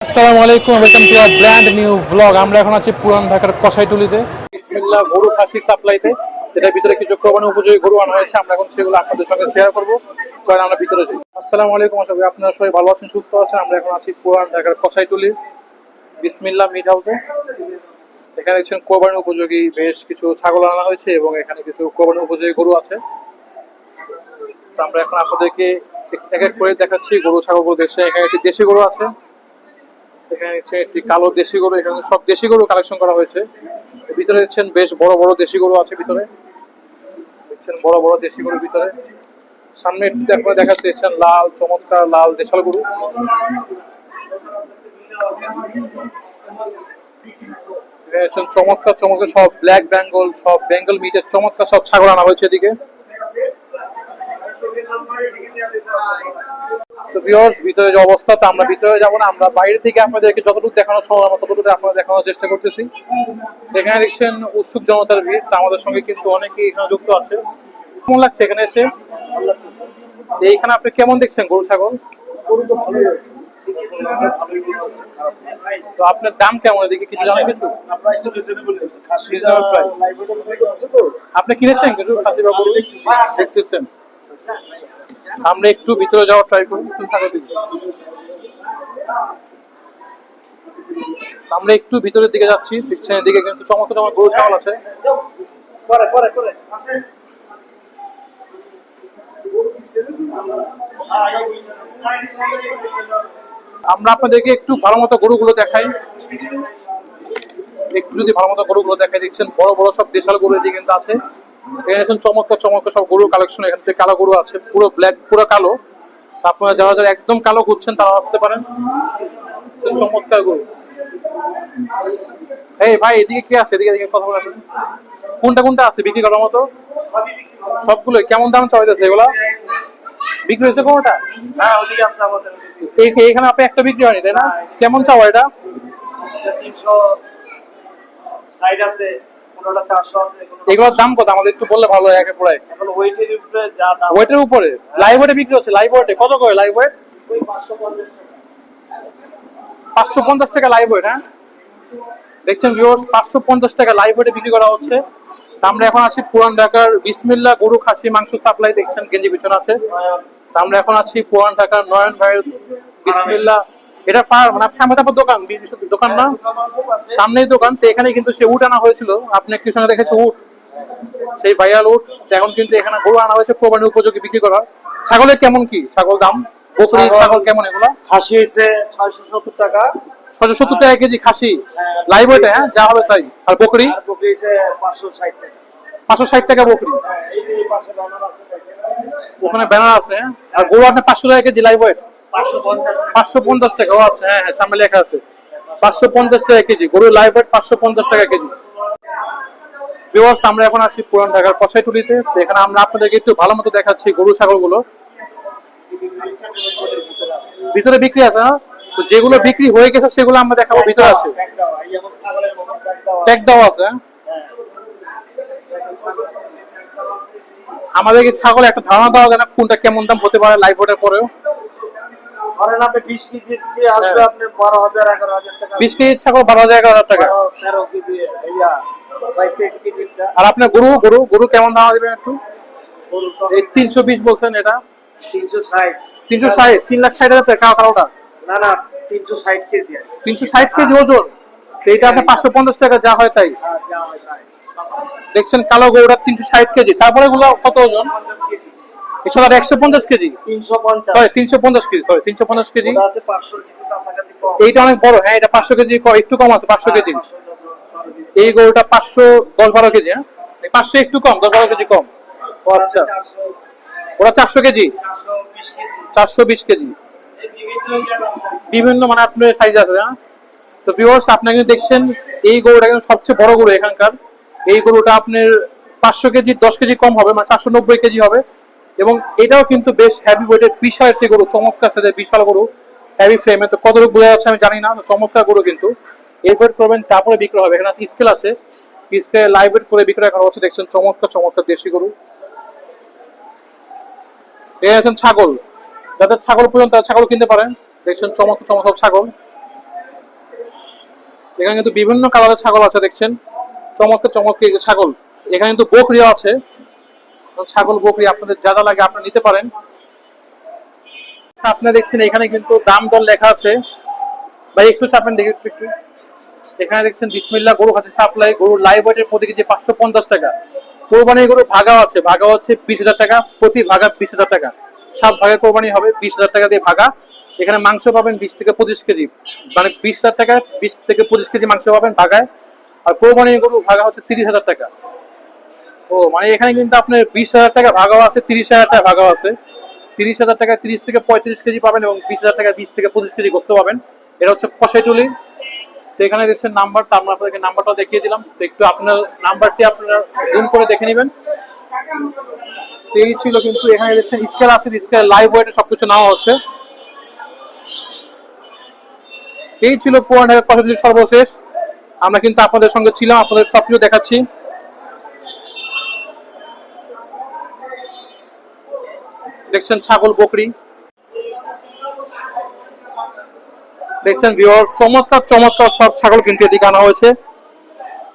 আসসালামু আলাইকুম, welcome to a brand new blog. আমরা এখন আছি পুরান ঢাকার কসাইটুলিতে, বিসমিল্লাহ গরু খাসি সাপ্লাইতে। এটার ভিতরে কিছু কোরবানি উপযোগী গরু আনা হয়েছে। আমরা এখন সেগুলো আপনাদের সঙ্গে শেয়ার করবো। চলেন আমরা ভিতরে যাই। আসসালামু আলাইকুম, আশা করি আপনারা সবাই ভালো আছেন, সুস্থ আছেন। আমরা এখন আছি পুরান ঢাকার কসাইটুলি বিসমিল্লাহ মিট হাউসে। এখানে দেখছেন কোরবানি উপযোগী বেশ কিছু ছাগল আনা হয়েছে এবং এখানে কিছু কোরবানি উপযোগী গরু আছে। তো আমরা এখন আপনাদেরকে এক এক করে দেখাচ্ছি গরু ছাগলগুলো। দেখছেন এখানে একটি দেশি গরু আছে, এখানে হচ্ছে একটি কালো দেশি গরু। এখানে সব দেশি গরু কালেকশন করা হয়েছে। ভিতরে দেখছেন বেশ বড় বড় দেশি গরু আছে ভিতরে, দেখছেন বড় বড় দেশি গরু ভিতরে। সামনে একটু আপনারা দেখাচ্ছি, দেখছেন লাল চমৎকার লাল দেশাল গরু। চমৎকার চমৎকার সব ব্ল্যাক বেঙ্গল, সব বেঙ্গল মিটের চমৎকার সব ছাগল আনা হয়েছে এদিকে। তো ভিউয়ার্স, ভিতরে যে অবস্থা, তো আমরা ভিতরে যাবো না, আমরা বাইরে থেকে আপনাদেরকে যতটুকু দেখানো সম্ভব ততটুকু আপনারা দেখানোর চেষ্টা করতেছি। এখানে দেখছেন উৎসুক জনতার ভিড়, তা আমাদের সঙ্গে কিন্তু অনেকেই এখানে যুক্ত আছে। কেমন লাগছে এখানে এসে? এইখানে আপনি কেমন দেখছেন গরু ছাগল? গরু তো ভালোই আছে। তো আপনার দাম কেমন এদিকে কিছু জানেন? কিছু আপনি কিনেছেন কিছু খাসি বা গরু দেখতেছেন? আমরা একটু ভিতরে যাওয়ার ট্রাই করি। আমরা একটু ভিতরের দিকে যাচ্ছি, দেখছেন এদিকে কিন্তু চমৎকার চমৎকার গরু ছাগল আছে। আমরা আপনাদেরকে একটু ভালো মতো গরুগুলো দেখাই, একটু যদি ভালো মতো গরুগুলো দেখাই। দেখছেন বড় বড় সব দেশাল গরু এদিকে কিন্তু আছে। এখানে এখন চমৎকার চমৎকার সব গরুর কালেকশন। এখান থেকে কালো গরু আছে, পুরো ব্ল্যাক, পুরো কালো। আপনারা যারা যারা একদম কালো খুঁজছেন তারা আসতে পারেন। চমৎকার গরু। এই ভাই, এদিকে কি আছে? এদিকে এদিকে কথা বলেন। কোনটা কোনটা আছে বিক্রি করার মতো? সবগুলো কেমন দাম চাইতেছে এগুলা? বিক্রি হয়েছে কোনটা? এখানে আপনি একটা বিক্রি হয়নি, তাই না? কেমন চাওয়া এটা? 360 আছে, 400 আছে। এগুলোর দাম কত আমাদের একটু বললে ভালো হয়। একে পুরাই এখন ওয়েটের উপরে যা দাম। ওয়েটের উপরে লাইভ ওয়েটে বিক্রি হচ্ছে। লাইভ ওয়েটে কত করে? লাইভ ওয়েট ওই 550 টাকা। 550 টাকা লাইভ ওয়েট। হ্যাঁ, দেখছেন ভিউয়ার্স, 550 টাকা লাইভ ওয়েটে বিক্রি করা হচ্ছে। আমরা এখন আছি পুরান ঢাকার বিসমিল্লাহ গরু খাসি মাংস সাপ্লাই। দেখছেন গেঞ্জি পিছনে আছে। আমরা এখন আছি পুরান ঢাকার নয়ন ভাইয়ের বিসমিল্লাহ। এটা মানে সামনে দোকান, দোকান না, সামনেই দোকান। তো এখানে কিন্তু সে উট আনা হয়েছিল, আপনি একটু সঙ্গে দেখেছে উট, সেই ভাইরাল উট। এখন কিন্তু এখানে গরু আনা হয়েছে কোরবানি উপযোগী বিক্রি করা। ছাগলের কেমন কি ছাগল দাম? বকরি ছাগল কেমন এগুলা? খাসি হইছে 670 টাকা। 670 টাকা কেজি খাসি লাইভ ওয়েটে। হ্যাঁ, যা হবে তাই। আর বকরি? আর বকরি হইছে 560 টাকা। 560 টাকা বকরি। এই যে পাশে ব্যানার আছে দেখেন, ওখানে ব্যানার আছে। আর গরু আপনার 500 টাকা কেজি লাইভ ওয়েট। 550 টাকা। ও আচ্ছা, হ্যাঁ হ্যাঁ, সামনে লেখা আছে 550 টাকা কেজি গরু লাইভ ওয়েট, 550 টাকা কেজি। ভিউয়ার্স, আমরা এখন আছি পুরান ঢাকার কসাইটুলিতে। তো এখানে আমরা আপনাদেরকে একটু ভালো মতো দেখাচ্ছি গরু ছাগলগুলো। ভিতরে বিক্রি আছে না? তো যেগুলো বিক্রি হয়ে গেছে সেগুলো আমরা দেখাবো। ভিতরে আছে ট্যাগ দেওয়া আছে। আমাদেরকে ছাগল একটা ধারণা দেওয়া যায় না কোনটা কেমন দাম হতে পারে লাইভ ওয়েটের পরেও? ধরেন আপনি 20 কেজি আসবে, আপনি 12,000 11,000 টাকা। 20 কেজি ছাগল 12,000 11,000 টাকা। 13 কেজি এইয়া 22 কেজিটা। আর আপনার গরু গরু গরু কেমন দাম দিবেন একটু? এই 320 বলছেন, এটা 360। 360, 3,60,000 টাকা কালোটা। না না, 360 কেজি। 360 কেজি ওজন। এইটা আপনার 550 টাকা, যা হয় তাই। যা হয় তাই। দেখছেন কালো গরুটা 360 কেজি। তারপরে গুলো কত ওজন? 50 কেজি। এছাড়া 150 KG. 350। Sorry 350 KG, sorry 350 KG. ওটা আছে 500 কেজি কাছাকাছি কম। এইটা অনেক বড়। হ্যাঁ, এটা 500 কেজি একটু কম আছে, 500 কেজি। এই গরুটা 510-12 কেজি। হ্যাঁ, 500 একটু কম, 10-12 কেজি কম। ও আচ্ছা, ওরা 400 কেজি, 420 কেজি। বিভিন্ন মানে আপনার সাইজ আছে। হ্যাঁ, তো ভিউয়ার্স, আপনি কিন্তু দেখছেন এই গরুটা কিন্তু সবচেয়ে বড় গরু এখানকার। এই গরুটা আপনার 500 কেজি 10 কেজি কম হবে, মানে 490 কেজি হবে। এবং এটাও কিন্তু বেশ হেভি ওয়েটের বিশাল একটি গরু, চমৎকার সাইজের বিশাল গরু, হেভি ফ্রেমে। তো কতটুকু বোঝা যাচ্ছে আমি জানি না, চমৎকার গরু কিন্তু। এই ওয়েট করবেন, তারপরে বিক্রি হবে। এখানে স্কেল আছে, স্কেলে লাইভ ওয়েট করে বিক্রয় করা হচ্ছে। দেখছেন চমৎকার চমৎকার দেশি গরু। এই আছেন ছাগল, যাদের ছাগল পর্যন্ত ছাগল কিনতে পারেন। দেখছেন চমৎকার চমৎকার ছাগল। এখানে কিন্তু বিভিন্ন কালারের ছাগল আছে দেখছেন, চমৎকার চমৎকার ছাগল। এখানে কিন্তু বকরিও আছে, ছাগল বকরি আপনাদের যা যা লাগে আপনারা নিতে পারেন। আপনারা দেখছেন এখানে কিন্তু দাম দর লেখা আছে, ভাই একটু চাপেন দেখি একটু একটু। এখানে দেখছেন বিসমিল্লাহ গরু খাসি সাপ্লাই, গরু লাইভ ওয়েটের প্রতি কেজি 550 টাকা। কোরবানি গরু ভাগাও আছে, ভাগা হচ্ছে 20,000 টাকা, প্রতি ভাগা 20,000 টাকা। 7 ভাগে কোরবানি হবে, 20,000 টাকা দিয়ে ভাগা। এখানে মাংস পাবেন 20 থেকে 25 কেজি, মানে 20,000 টাকা 20 থেকে 25 কেজি মাংস পাবেন ভাগায়। আর কোরবানি গরু ভাগা হচ্ছে 30,000 টাকা। ও মানে এখানে কিন্তু আপনার 20,000 টাকা ভাগাও আছে, 30,000 টাকা ভাগাও আছে। 30,000 টাকা 30 থেকে 35 কেজি পাবেন এবং 20,000 টাকা 20 থেকে 25 কেজি গোস্ত পাবেন। এটা হচ্ছে কষাইটুলি। তো এখানে দেখছেন নাম্বারটা, আমরা আপনাদেরকে নাম্বারটা দেখিয়ে দিলাম। তো একটু আপনার নাম্বারটি আপনারা জুম করে দেখে নেবেন। এই ছিল কিন্তু এখানে দেখছেন স্কেল আছে, স্কেল লাইভ ওয়েটে সবকিছু নেওয়া হচ্ছে। এই ছিল পুরান ঢাকার কষাইটুলি সর্বশেষ। আমরা কিন্তু আপনাদের সঙ্গে ছিলাম, আপনাদের সবকিছু দেখাচ্ছি। দেখছেন ছাগল বকরি, দেখছেন ভিউয়ার্স চমৎকার চমৎকার সব ছাগল কিন্তু এদিকে আনা হয়েছে।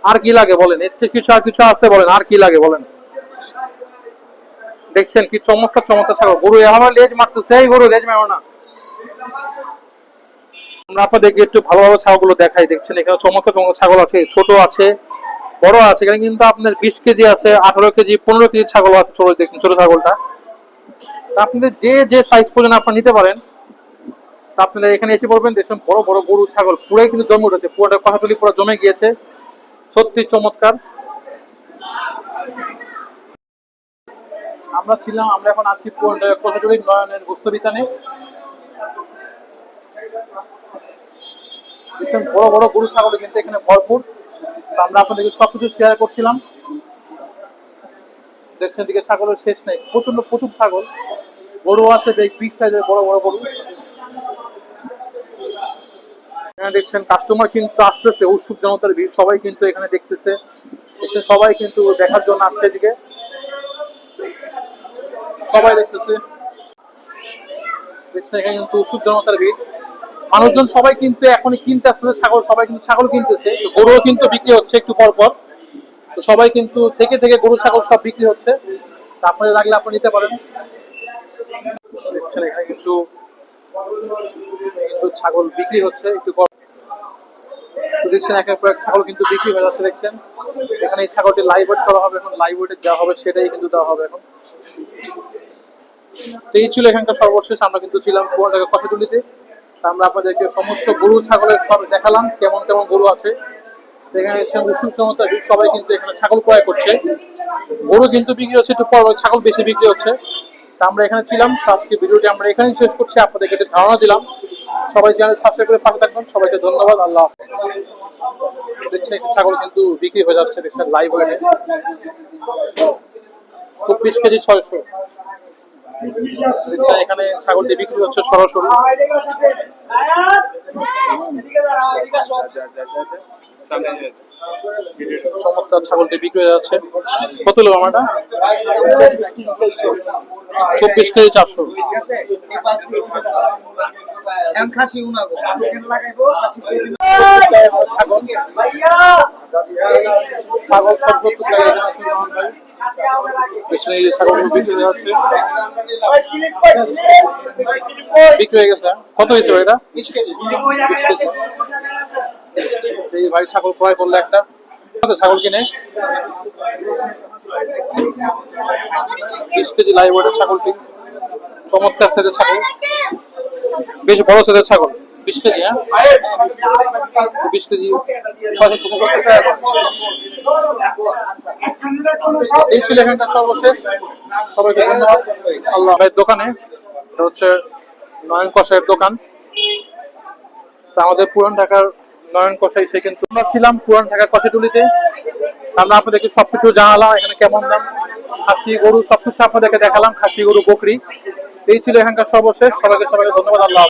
আর কি লাগে বলেন, এর চেয়ে কিছু আর কিছু আছে বলেন, আর কি লাগে বলেন। দেখছেন কি চমৎকার চমৎকার ছাগল। গরু আমার লেজ মারতেছে, এই গরু লেজ মারো না। আমরা আপনাদেরকে একটু ভালোভাবে ছাগলগুলো দেখাই। দেখছেন এখানে চমৎকার চমৎকার ছাগল আছে, ছোট আছে, বড় আছে। এখানে কিন্তু আপনার 20 কেজি আছে, 18 কেজি, 15 কেজি ছাগল আছে। ছোট দেখছেন ছোট ছাগলটা। আপনাদের যে যে সাইজ পর্যন্ত আপনারা নিতে পারেন, আপনারা এখানে এসে পড়বেন। দেখছেন বড় বড় গরু ছাগল পুরাই কিন্তু জমে উঠেছে, পুরোটা কষাইটুলি পুরো জমে গিয়েছে, সত্যি চমৎকার। আমরা এখন আছি কষাইটুলি নয়নের গোস্ত বিতানে। দেখছেন বড় বড় গরু ছাগল কিন্তু এখানে ভরপুর। আমরা আপনাদেরকে সবকিছু শেয়ার করছিলাম। দেখছেন দিকে ছাগলের শেষ নেই, প্রচুর ছাগল। গরু আছে বিগ সাইজের বড় বড় গরু। এখানে দেখছেন কাস্টমার কিন্তু আসতেছে, উৎসুক জনতার ভিড়, সবাই কিন্তু এখানে দেখতেছে, এসে সবাই কিন্তু দেখার জন্য আসছে। এদিকে সবাই দেখতেছে, দেখছেন এখানে কিন্তু উৎসুক জনতার ভিড়। মানুষজন সবাই কিন্তু এখনই কিনতে আসছে ছাগল, সবাই কিন্তু ছাগল কিনতেছে। গরুও কিন্তু বিক্রি হচ্ছে একটু পর পর। তো সবাই কিন্তু থেকে থেকে গরু ছাগল সব বিক্রি হচ্ছে। আপনাদের লাগলে আপনি নিতে পারেন। দেখছেন এখানে কিন্তু ছাগল বিক্রি হচ্ছে একটু পর। তো দেখছেন একের পর এক ছাগল কিন্তু বিক্রি হয়ে যাচ্ছে। দেখছেন এখানে এই ছাগলটি লাইভ ওয়েট করা হবে, এখন লাইভ ওয়েটে দেওয়া হবে, সেটাই কিন্তু দেওয়া হবে এখন। তো এই ছিল এখানকার সর্বশেষ। আমরা কিন্তু ছিলাম পুরান ঢাকা কষাইটুলিতে। আমরা আপনাদেরকে সমস্ত গরু ছাগলের সব দেখালাম, কেমন কেমন গরু আছে। এখানে উৎসুক জনতা সবাই কিন্তু এখানে ছাগল ক্রয় করছে। গরু কিন্তু বিক্রি হচ্ছে একটু পর, ছাগল বেশি বিক্রি হচ্ছে। তা আমরা এখানে ছিলাম। আজকে ভিডিওটি আমরা এখানেই শেষ করছি, আপনাদেরকে একটা ধারণা দিলাম। সবাই চ্যানেল সাবস্ক্রাইব করে পাশে থাকবেন। সবাইকে ধন্যবাদ, আল্লাহ হাফেজ। দেখছেন ছাগল কিন্তু বিক্রি হয়ে যাচ্ছে, দেখছেন লাইভ ওয়েটে 24 কেজি 600। দেখছেন এখানে ছাগলটি বিক্রি হচ্ছে সরাসরি। চমৎকার ছাগলটি বিক্রি হয়ে যাচ্ছে। কত লোক আমারটা? 24 কেজি 400। ছাগল 76 টাকা ছাগল বিক্রি হয়ে যাচ্ছে, বিক্রি হয়ে গেছে। কত হয়েছে এটা? 20 কেজি। এই ভাই ছাগল ক্রয় করলে একটা, ছাগল কিনে 20 কেজি লাইভ ওয়েটের ছাগলটি। চমৎকার সাইজের ছাগল, বেশ বড় সাইজের ছাগল। 20 কেজি, হ্যাঁ 20 কেজি 677 টাকা। এই ছিল এখানকার সর্বশেষ। সবাইকে ধন্যবাদ, আল্লাহ। দোকানে এটা হচ্ছে নয়ন কষাইয়ের দোকান। আমাদের পুরান ঢাকার নয়ন কষাই, সে কিন্তু আমরা ছিলাম পুরান ঢাকার কষাইটুলিতে। আমরা আপনাদেরকে সবকিছু জানালাম, এখানে কেমন দাম খাসি গরু সবকিছু আপনাদেরকে দেখালাম, খাসি গরু বকরি। এই ছিল এখানকার সর্বশেষ। সবাইকে ধন্যবাদ, আল্লাহ।